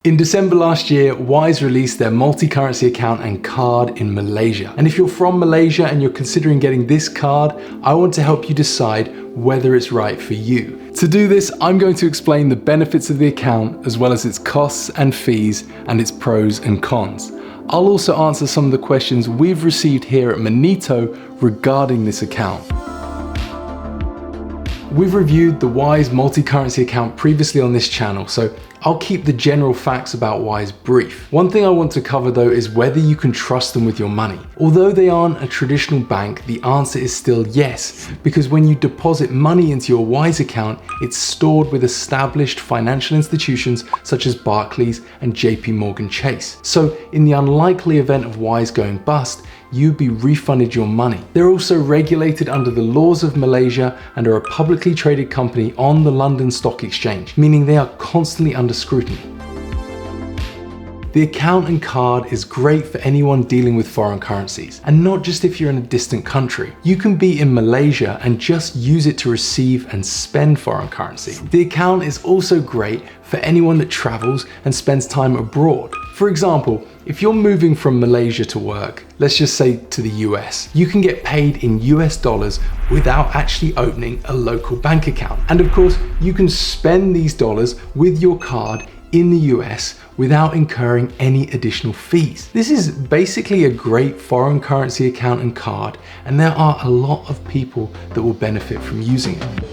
In December last year, Wise released their multi-currency account and card in Malaysia. And if you're from Malaysia and you're considering getting this card, I want to help you decide whether it's right for you. To do this, I'm going to explain the benefits of the account, as well as its costs and fees, and its pros and cons. I'll also answer some of the questions we've received here at Manito regarding this account. We've reviewed the Wise multi-currency account previously on this channel, so I'll keep the general facts about Wise brief. One thing I want to cover though is whether you can trust them with your money. Although they aren't a traditional bank, the answer is still yes, because when you deposit money into your Wise account, it's stored with established financial institutions such as Barclays and JP Morgan Chase. So in the unlikely event of Wise going bust, you'd be refunded your money. They're also regulated under the laws of Malaysia and are a publicly traded company on the London Stock Exchange, meaning they are constantly under scrutiny. The account and card is great for anyone dealing with foreign currencies, and not just if you're in a distant country. You can be in Malaysia and just use it to receive and spend foreign currency. The account is also great for anyone that travels and spends time abroad. For example, if you're moving from Malaysia to work, let's just say to the US, you can get paid in US dollars without actually opening a local bank account. And of course, you can spend these dollars with your card in the US without incurring any additional fees. This is basically a great foreign currency account and card, and there are a lot of people that will benefit from using it.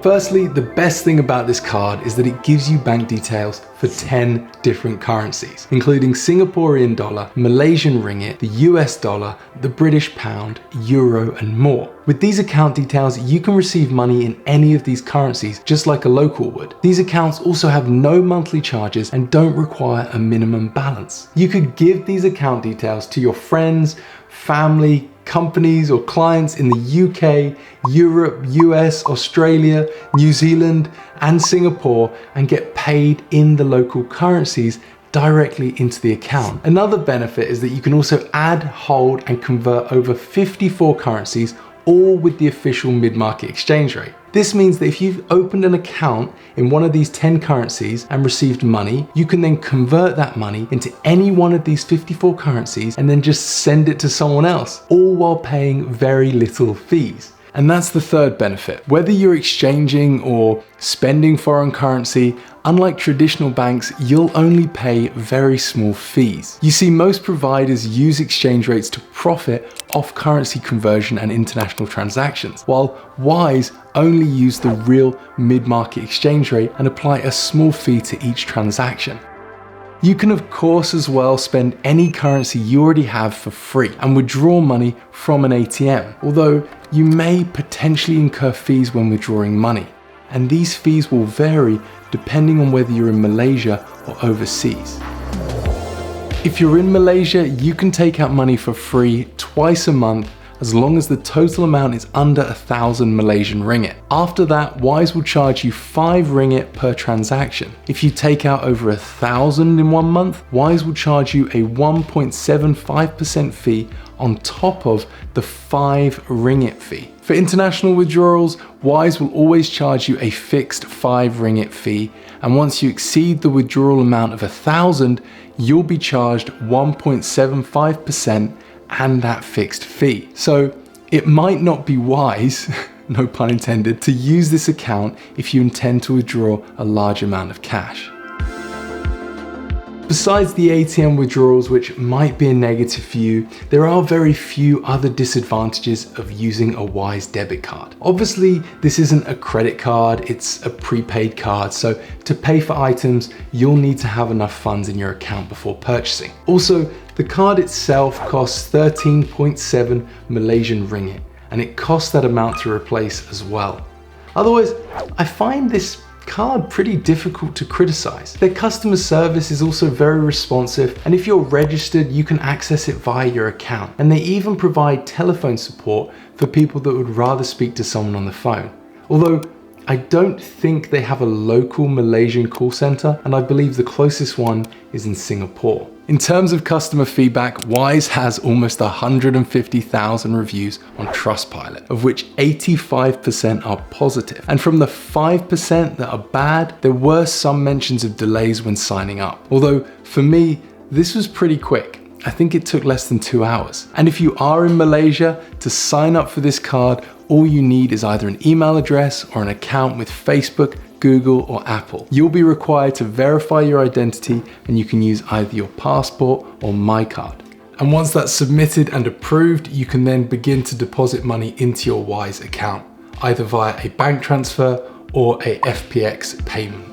Firstly, the best thing about this card is that it gives you bank details for 10 different currencies, including Singaporean dollar, Malaysian ringgit, the US dollar, the British pound, euro, and more. With these account details, you can receive money in any of these currencies, just like a local would. These accounts also have no monthly charges and don't require a minimum balance. You could give these account details to your friends, family, companies or clients in the UK, Europe, US, Australia, New Zealand, and Singapore and get paid in the local currencies directly into the account. Another benefit is that you can also add, hold, and convert over 54 currencies, all with the official mid-market exchange rate. This means that if you've opened an account in one of these 10 currencies and received money, you can then convert that money into any one of these 54 currencies and then just send it to someone else, all while paying very little fees. And that's the third benefit. Whether you're exchanging or spending foreign currency, unlike traditional banks, you'll only pay very small fees. You see, most providers use exchange rates to profit off currency conversion and international transactions, while Wise only use the real mid-market exchange rate and apply a small fee to each transaction. You can of course as well spend any currency you already have for free and withdraw money from an ATM, although you may potentially incur fees when withdrawing money. And these fees will vary depending on whether you're in Malaysia or overseas. If you're in Malaysia, you can take out money for free twice a month as long as the total amount is under 1,000 Malaysian ringgit. After that, Wise will charge you 5 ringgit per transaction. If you take out over 1,000 in 1 month, Wise will charge you a 1.75% fee on top of the 5 ringgit fee. For international withdrawals, Wise will always charge you a fixed 5 ringgit fee, and once you exceed the withdrawal amount of 1,000, you'll be charged 1.75% and that fixed fee. So it might not be wise, no pun intended, to use this account if you intend to withdraw a large amount of cash. Besides the ATM withdrawals, which might be a negative for you, there are very few other disadvantages of using a Wise debit card. Obviously, this isn't a credit card, it's a prepaid card, so to pay for items, you'll need to have enough funds in your account before purchasing. Also, the card itself costs 13.7 Malaysian ringgit, and it costs that amount to replace as well. Otherwise, I find this card pretty difficult to criticize. Their customer service is also very responsive, and if you're registered, you can access it via your account. And they even provide telephone support for people that would rather speak to someone on the phone. Although I don't think they have a local Malaysian call center, and I believe the closest one is in Singapore. In terms of customer feedback, Wise has almost 150,000 reviews on Trustpilot, of which 85% are positive. And from the 5% that are bad, there were some mentions of delays when signing up. Although for me, this was pretty quick. I think it took less than 2 hours. And if you are in Malaysia, to sign up for this card, all you need is either an email address or an account with Facebook, Google, or Apple. You'll be required to verify your identity, and you can use either your passport or MyCard. And once that's submitted and approved, you can then begin to deposit money into your Wise account, either via a bank transfer or a FPX payment.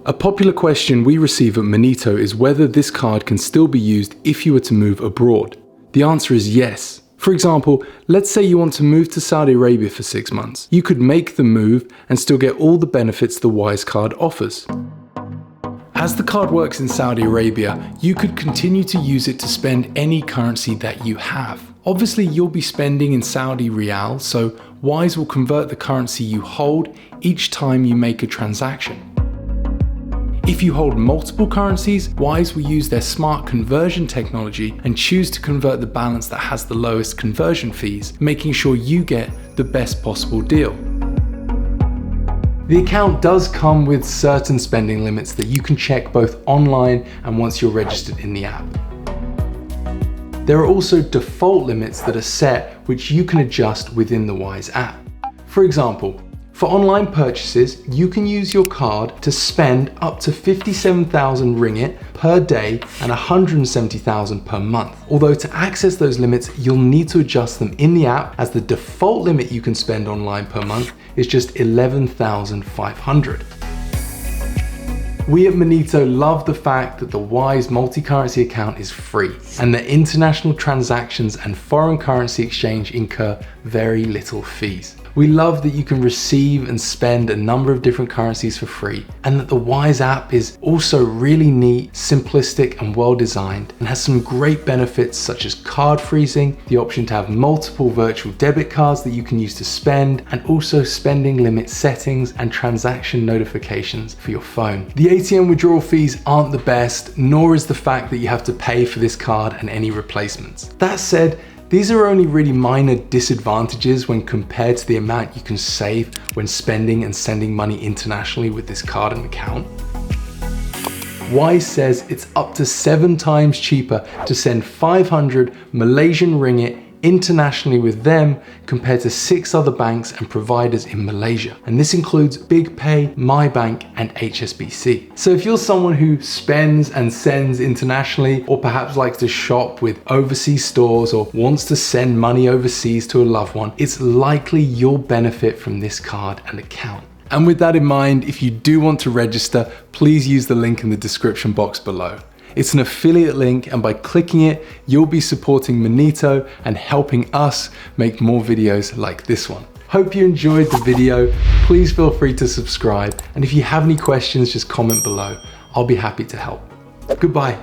A popular question we receive at Monito is whether this card can still be used if you were to move abroad. The answer is yes. For example, let's say you want to move to Saudi Arabia for 6 months. You could make the move and still get all the benefits the Wise card offers. As the card works in Saudi Arabia, you could continue to use it to spend any currency that you have. Obviously, you'll be spending in Saudi Riyal, so Wise will convert the currency you hold each time you make a transaction. If you hold multiple currencies, Wise will use their smart conversion technology and choose to convert the balance that has the lowest conversion fees, making sure you get the best possible deal. The account does come with certain spending limits that you can check both online and once you're registered in the app. There are also default limits that are set, which you can adjust within the Wise app. For example, for online purchases, you can use your card to spend up to 57,000 ringgit per day and 170,000 per month. Although to access those limits, you'll need to adjust them in the app, as the default limit you can spend online per month is just 11,500. We at Monito love the fact that the Wise multi-currency account is free and that international transactions and foreign currency exchange incur very little fees. We love that you can receive and spend a number of different currencies for free, and that the Wise app is also really neat, simplistic, and well designed, and has some great benefits such as card freezing, the option to have multiple virtual debit cards that you can use to spend, and also spending limit settings and transaction notifications for your phone. The ATM withdrawal fees aren't the best, nor is the fact that you have to pay for this card and any replacements. That said, these are only really minor disadvantages when compared to the amount you can save when spending and sending money internationally with this card and account. Wise says it's up to 7 times cheaper to send 500 Malaysian ringgit internationally with them compared to 6 other banks and providers in Malaysia. And this includes BigPay, MyBank, and HSBC. So if you're someone who spends and sends internationally, or perhaps likes to shop with overseas stores, or wants to send money overseas to a loved one, it's likely you'll benefit from this card and account. And with that in mind, if you do want to register, please use the link in the description box below. It's an affiliate link, and by clicking it, you'll be supporting Monito and helping us make more videos like this one. Hope you enjoyed the video. Please feel free to subscribe, and if you have any questions, just comment below. I'll be happy to help. Goodbye.